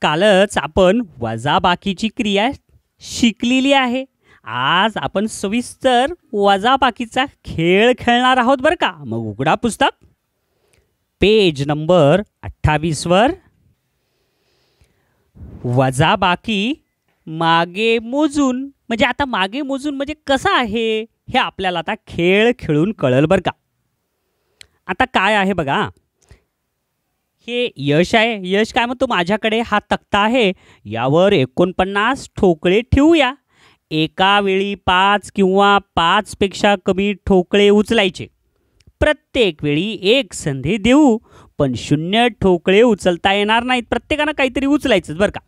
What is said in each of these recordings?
कालच आपण वजाबाकीची क्रिया शिकलेली आहे. आज आपण सविस्तर वजाबाकीचा खेळ खेळणार आहोत बरं का. मग उघडा पुस्तक, पेज नंबर 28 वर. वजाबाकी मागे मोजून, म्हणजे आता मागे मोजून म्हणजे कसं आहे हे आपल्याला आता खेळ खेळून कळेल बरं का. आता काय आहे बघा, हे यश आहे. यश काय म्हणतो, माझ्याकडे हा तक्ता आहे, यावर 49 ठोकळे ठेवूया. एका वेळी 5 किंवा 5 पेक्षा कमी ठोकळे उचलायचे. प्रत्येक वेळी एक संधी देऊ, पण 0 ठोकळे उचलता येणार नाहीत. प्रत्येकानं काहीतरी उचलायचं बरं का.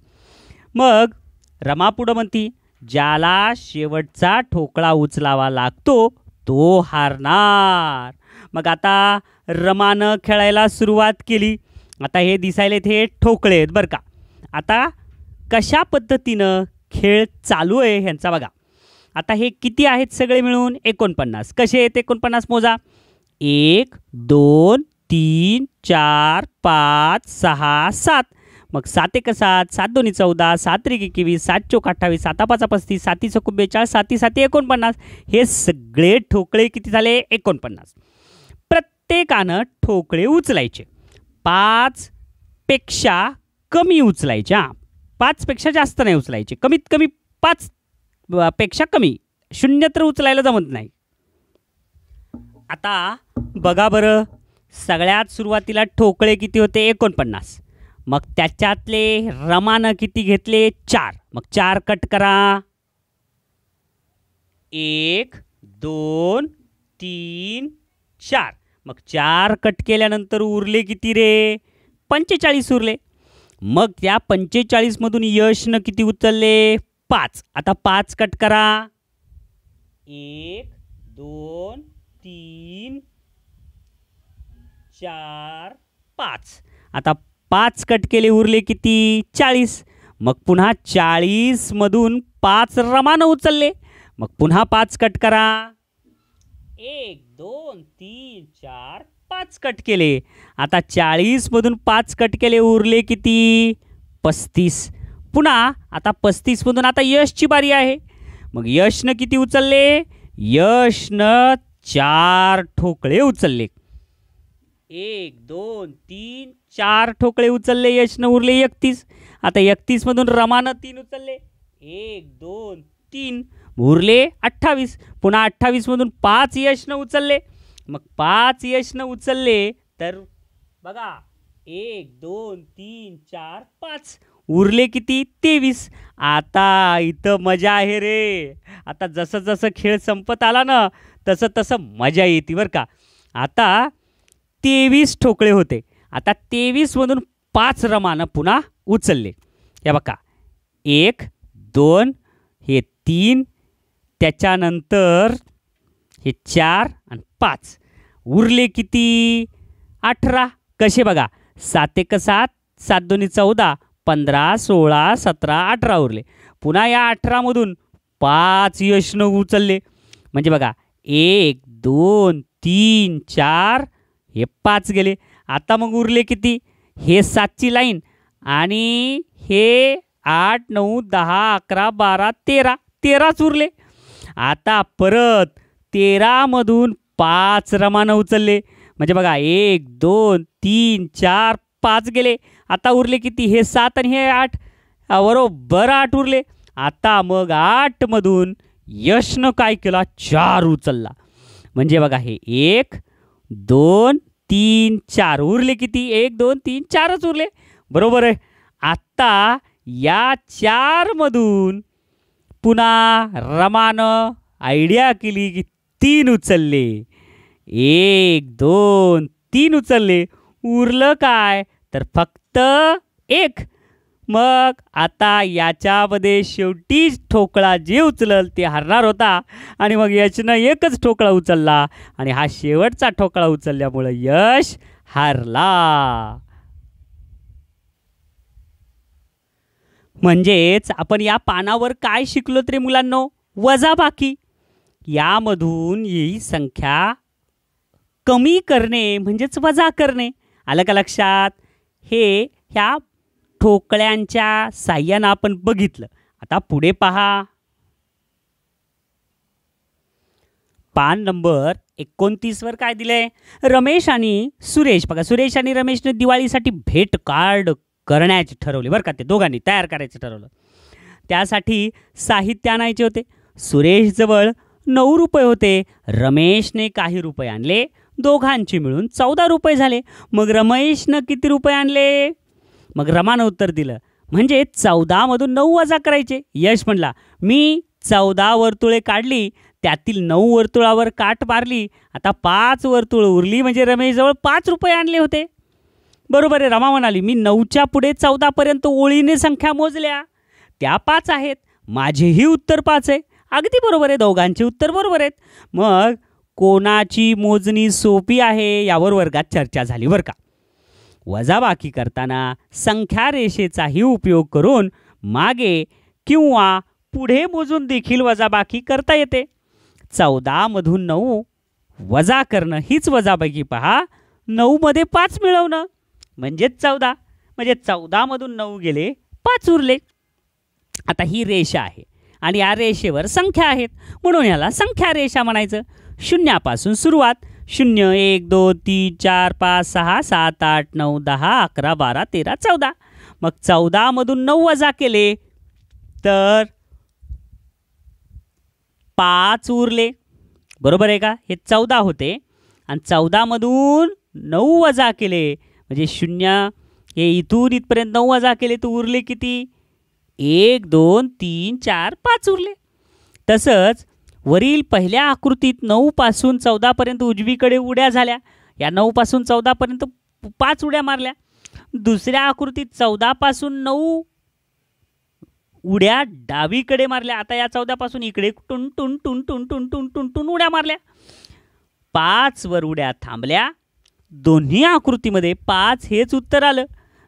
मग रमा पुढं म्हणती, ज्याला शेवटचा ठोकळा उचलावा लागतो तो हारणार. मग आता रमानं खेळायला सुरुवात केली. आता हे दिसायले हे ठोकळे आहेत बरं का. आता कशा पद्धतीनं खेळ चालू आहे ह्यांचा बघा. आता हे किती आहेत सगळे मिळून 49. कसे आहेत 49 मोजा. 1 2 3 4 5 6 7. मग 7 1 7, 7 2 14, 7 3 21, 7 4 28, 7 5 35, 7 6 42, 7 7 49. हे सगळे ठोकळे किती झाले 49. प्रत्येकानं ठोकळे उचलायचे. 5 पेक्षा कमी उचलायचे. 5 पेक्षा जास्त नाही उचलायचे. कमीत कमी 5 पेक्षा कमी. 0 तर उचलायला जमत नाही. आता बघा बरं, सगळ्यात सुरुवातीला ठोकळे किती होते 49. मग त्याच्यातले रमानं किती घेतले 4. मग 4 कट करा. 1 2 3 4. मग 4 कट केल्यानंतर उरले किती रे 45 उरले. मग त्या 45 मधून यशनं किती उचलले 5. आता 5 कट करा. 1 2 3 4 5. आता 5 कट केले, उरले किती 40. मग पुन्हा 40 मधून 5 रमानं उचलले. मग पुन्हा 5 कट करा. 1 2 3 4 5 कट केले. आता 40 मधून 5 कट केले, उरले किती 35. पुन्हा आता 35 मधून आता यशची बारी आहे. मग यशनं किती उचलले, यशनं 4 ठोकळे उचलले. 1 2 3 4 ठोकळे उचलले यशनं, उरले 31. आता 31 मधून रमानं 3 उचलले. 1 2 3, उरले 28. पुन्हा 28 मधून 5 यशनं उचलले. मग 5 यशनं उचलले तर बघा 1 2 3 4 5, उरले किती 23. आता इथं मजा आहे रे. आता जसं जसं खेळ संपत आला ना तसं तसं मजा येते बरं का. आता 23 ठोकळे होते. आता 23 मधून 5 रमानं पुन्हा उचलले. हे बघा 1 2, हे 3, त्याच्यानंतर हे 4 आणि 5, उरले किती 18. कसे बघा 7 1 7, 7 2 14, 15 16 17 18 उरले. पुन्हा या 18 मधून 5 यशनं उचलले. म्हणजे बघा 1 2 3 4, हे 5 गेले. आता मग उरले किती, हे 7ची लाईन आणि हे 8 9 10 11 12 13, 13च उरले. आता परत 13 मधून 5 रमानं उचलले. म्हणजे बघा 1 2 3 4 5 गेले. आता उरले किती, हे 7 आणि हे 8, बरोबर 8 उरले. आता मग 8 मधून यशनं काय केला 4 उचलला. म्हणजे बघा हे 1 2 3 4, उरले किती 1 2 3 4च उरले. बरोबर आहे. आता या 4 मधून पुन्हा रमानं आयडिया केली की 3 उचलले. 1 2 3 उचलले. उरलं काय तर फक्त 1. मग आता याच्यामध्ये शेवटी ठोकळा जे उचलल ते हारणार होता. आणि मग यशनं एकच ठोकळा उचलला आणि हा शेवटचा ठोकळा उचलल्यामुळे यश हारला. म्हणजेच आपण या पानावर काय शिकलो रे मुलांनो, वजाबाकी. यामधून ही संख्या कमी करणे म्हणजेच वजा करणे. आलं का लक्षात. हे ह्या ठोकळ्यांच्या साह्यानं आपण बघितलं. आता पुढे पहा. पान नंबर 29 वर काय दिलंय? रमेश आणि सुरेश. बघा, सुरेश आणि रमेशने दिवाळीसाठी भेट कार्ड करण्याचे ठरवले बरं का. ते दोघांनी तयार करायचं ठरवलं. त्यासाठी साहित्य आणायचे होते. सुरेशजवळ 9 रुपये होते. रमेशने काही रुपये आणले. दोघांचे मिळून 14 रुपये झाले. मग रमेशनं किती रुपये आणले? मग रमानं उत्तर दिलं. म्हणजे 14 मधून 9 वजा करायचे. यश म्हणला, मी 14 वर्तुळे काढली, त्यातील 9 वर्तुळावर काट मारली, आता 5 वर्तुळ उरली, म्हणजे रमेशजवळ 5 रुपये आणले होते. बरोबर आहे. रमा म्हणाली, मी 9च्या पुढे 14 पर्यंत ओळीने संख्या मोजल्या, त्या 5 आहेत. माझेही उत्तर 5 आहे. अगदी बरोबर आहे. दोघांचे उत्तर बरोबर आहेत. मग कोणाची मोजणी सोपी आहे यावर वर्गात चर्चा झाली बरं का. वजाबाकी करताना संख्या रेषेचाही उपयोग करून मागे किंवा पुढे मोजून देखील वजाबाकी करता येते. 14 मधून 9 वजा करणं हीच वजाबाकी. पहा, 9 मध्ये 5 मिळवणं म्हणजेच 14. म्हणजे 14 मधून 9 गेले, 5 उरले. आता ही रेषा आहे आणि या रेषेवर संख्या आहेत, म्हणून याला संख्या रेषा म्हणायचं. शून्यापासून सुरुवात. 0 1 2 3 4 5 6 7 8 9 10 11 12 13 14. मग 14 मधून 9 वजा केले तर 5 उरले. बरोबर आहे का. हे 14 होते आणि 14 मधून 9 वजा केले म्हणजे 0. हे इथून इथपर्यंत 9 वजा केले तर उरले किती? 1 2 3 4 5 उरले. तसंच वरील पहिल्या आकृतीत 9 पासून 14 पर्यंत उजवीकडे उड्या झाल्या. या 9 पासून 14 पर्यंत 5 उड्या मारल्या. दुसऱ्या आकृतीत 14 पासून 9 उड्या डावीकडे मारल्या. आता या 14 पासून इकडे टुन टुन टुन टुन टुन टुन टुन टुन उड्या मारल्या. 5 वर उड्या थांबल्या. दोन्ही आकृतीमध्ये 5 हेच उत्तर आलं.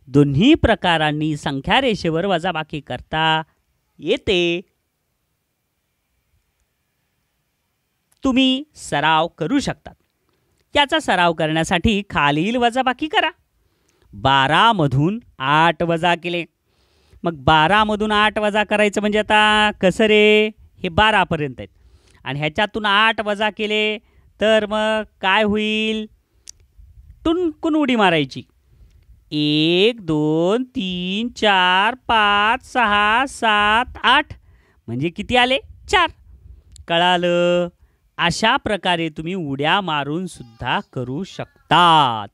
दोन्ही प्रकारांनी संख्या रेषेवर वजाबाकी करता येते. तुम्ही सराव करू शकता. याचा सराव करण्यासाठी खालील वजाबाकी करा. 12 मधून 8 वजा केले. मग 12 मधून 8 वजा करायचं म्हणजे आता कसं रे, हे 12 पर्यंत आहेत आणि ह्याच्यातून 8 वजा केले तर मग काय होईल? टुनकून उडी मारायची. 1 2 3 4 5 6 7 8 म्हणजे किती आले? 4. कळालं? अशा प्रकारे तुम्ही उड्या मारून सुद्धा करू शकतात.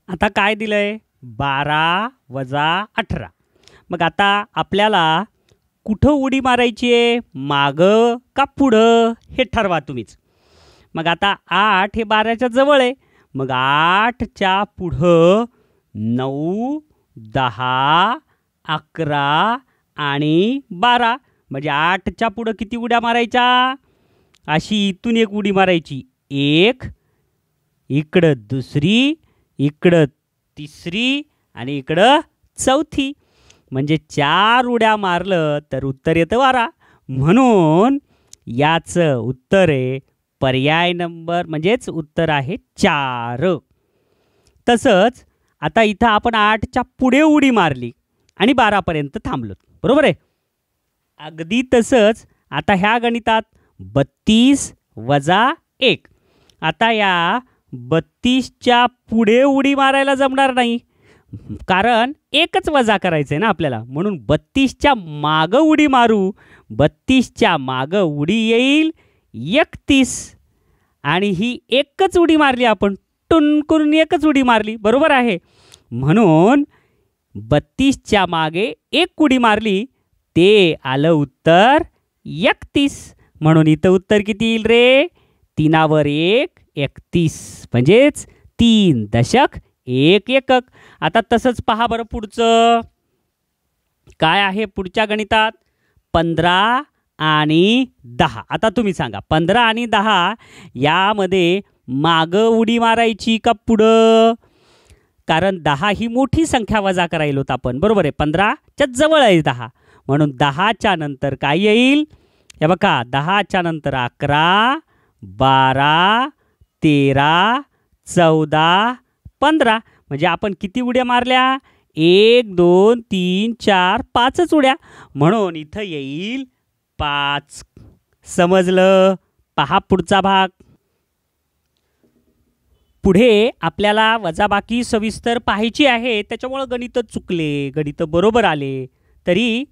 आता काय दिलंय? 12 वजा 18. मग आता आपल्याला कुठं उडी मारायची आहे? मागं का पुढं हे ठरवा तुम्हीच. मग आता 8 हे 12च्या जवळ आहे. मग 8च्या पुढं 9 10 11 आणि 12 म्हणजे 8च्या पुढं किती उड्या मारायच्या? अशी इथून एक उडी मारायची. 1 इकडं, दुसरी इकडं, तिसरी आणि इकडं चौथी. म्हणजे 4 उड्या मारलं तर उत्तर येतं 12. म्हणून याचं उत्तर आहे पर्याय नंबर, म्हणजेच उत्तर आहे 4. तसंच आता इथं आपण 8च्या पुढे उडी मारली आणि 12 पर्यंत थांबलो. बरोबर आहे. अगदी तसंच आता ह्या गणितात 32 वजा 1. आता या 32च्या पुढे उडी मारायला जमणार नाही, कारण एकच वजा करायचं आहे ना आपल्याला. म्हणून 32च्या मागं उडी मारू. 32च्या मागं उडी येईल 31 आणि ही एकच उडी मारली आपण. टुन करून एकच उडी मारली. बरोबर आहे. म्हणून 32च्या मागे एक उडी मारली, ते आलं उत्तर 31. म्हणून इथं उत्तर किती येईल रे? 3 वर 1 31 म्हणजेच 3 दशक 1 एकक. आता तसंच पहा बरं पुढचं काय आहे पुढच्या गणितात? 15 आणि 10. आता तुम्ही सांगा 15 आणि 10 यामध्ये मागं उडी मारायची का पुढं? कारण 10 ही मोठी संख्या वजा करायला होत आपण. बरोबर आहे. 15च्या जवळ आहे 10. म्हणून 10च्या नंतर काय येईल? हे बघा 10च्या नंतर 11 12 13 14 15 म्हणजे आपण किती उड्या मारल्या? 1 2 3 4 5च उड्या, म्हणून इथं येईल 5. समजलं? पहा पुढचा भाग. पुढे आपल्याला वजाबाकी सविस्तर पाहायची आहे, त्याच्यामुळे गणित चुकले, गणित बरोबर आले तरी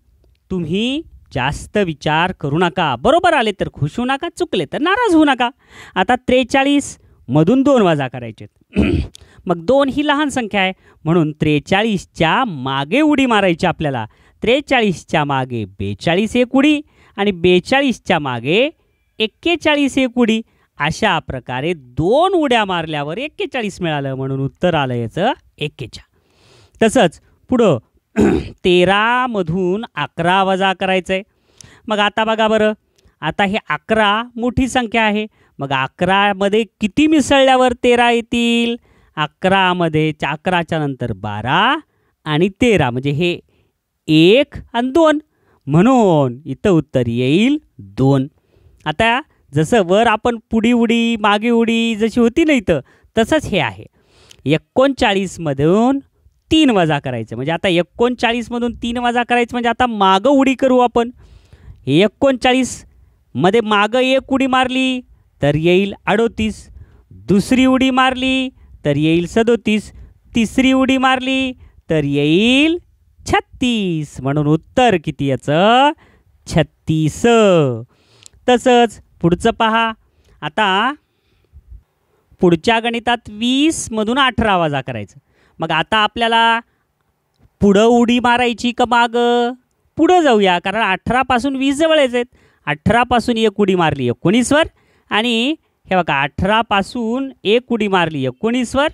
तुम्ही जास्त विचार करू नका. बरोबर आले तर खुश होऊ नका, चुकले तर नाराज होऊ नका. आता 43 मधून 2 वजा करायचे. मग 2 ही लहान संख्या आहे, म्हणून 43च्या मागे उडी मारायची आपल्याला. 43च्या मागे 42 एक उडी आणि 42च्या मागे 41 एक उडी. अशा प्रकारे 2 उड्या मारल्यावर 41 मिळालं, म्हणून उत्तर आलं याचं 41. तसंच पुढं 13 मधून 11 वजा करायचं आहे. मग आता बघा बरं, आता हे 11 मोठी संख्या आहे, मग 11 मध्ये किती मिसळल्यावर 13 येतील? 11 मध्ये 11च्या नंतर 12 आणि 13 म्हणजे हे 1 आणि 2, म्हणून इथं उत्तर येईल 2. आता जसं वर आपण पुढी उडी मागे उडी जशी होती ना इथं, तसंच हे आहे. 39 मधून 3 वजा करायचं, म्हणजे आता 39 मधून 3 वजा करायचं म्हणजे आता मागं उडी करू आपण. 39 मध्ये मागं 1 उडी मारली तर येईल 38, दुसरी उडी मारली तर येईल 37, तिसरी उडी मारली तर येईल 36, म्हणून उत्तर किती याचं? 36. तसंच पुढचं पहा. आता पुढच्या गणितात 20 मधून 18 वजा करायचं. मग आता आपल्याला पुढं उडी मारायची का मागं? पुढं जाऊया, कारण 18 पासून 20 जवळच आहेत. 18 पासून 1 उडी मारली 19 वर, आणि हे बघा 18 पासून 1 उडी मारली 19 वर,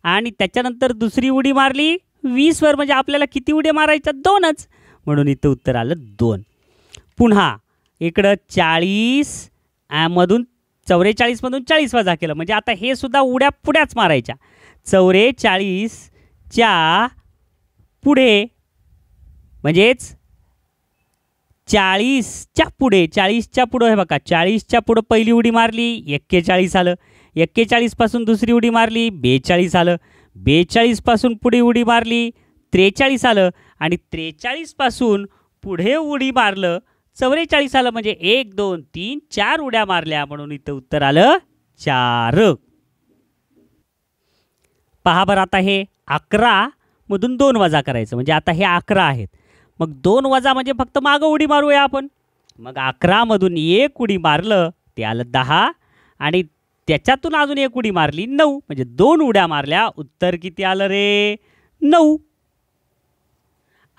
आणि त्याच्यानंतर दुसरी उडी मारली 20 वर, म्हणजे आपल्याला किती उड्या मारायच्या? 2च, म्हणून इथं उत्तर आलं 2. पुन्हा इकडं 44 मधून 40 वजा केलं, म्हणजे आता हे सुद्धा उड्या पुढ्याच मारायच्या. 44च्या पुढे म्हणजेच 40च्या पुढे हे बघा, 40च्या पुढे पहिली उडी मारली 41 आलं, 41 पासून दुसरी उडी मारली 42 आलं, 42 पासून पुढे उडी मारली 43 आलं, आणि 43 पासून पुढे उडी मारलं 44 आलं, म्हणजे 1 2 3 4 उड्या मारल्या, म्हणून इथं उत्तर आलं 4. पहा बरं, आता हे 11 मधून 2 वजा करायचं, म्हणजे आता हे 11 आहेत, मग 2 वजा म्हणजे फक्त मागं उडी मारूया आपण. मग 11 मधून 1 उडी मारलं ते आलं 10, आणि त्याच्यातून अजून 1 उडी मारली 9, म्हणजे 2 उड्या मारल्या, उत्तर किती आलं रे? 9.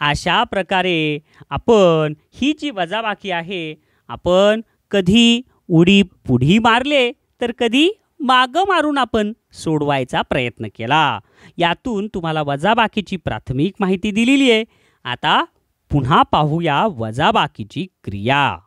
अशा प्रकारे आपण ही जी वजाबाकी आहे, आपण कधी उडी पुढी मारले तर कधी मागं मारून आपण सोडवायचा प्रयत्न केला. यातून तुम्हाला वजाबाकीची प्राथमिक माहिती दिलेली आहे. आता पुन्हा पाहूया वजाबाकीची क्रिया.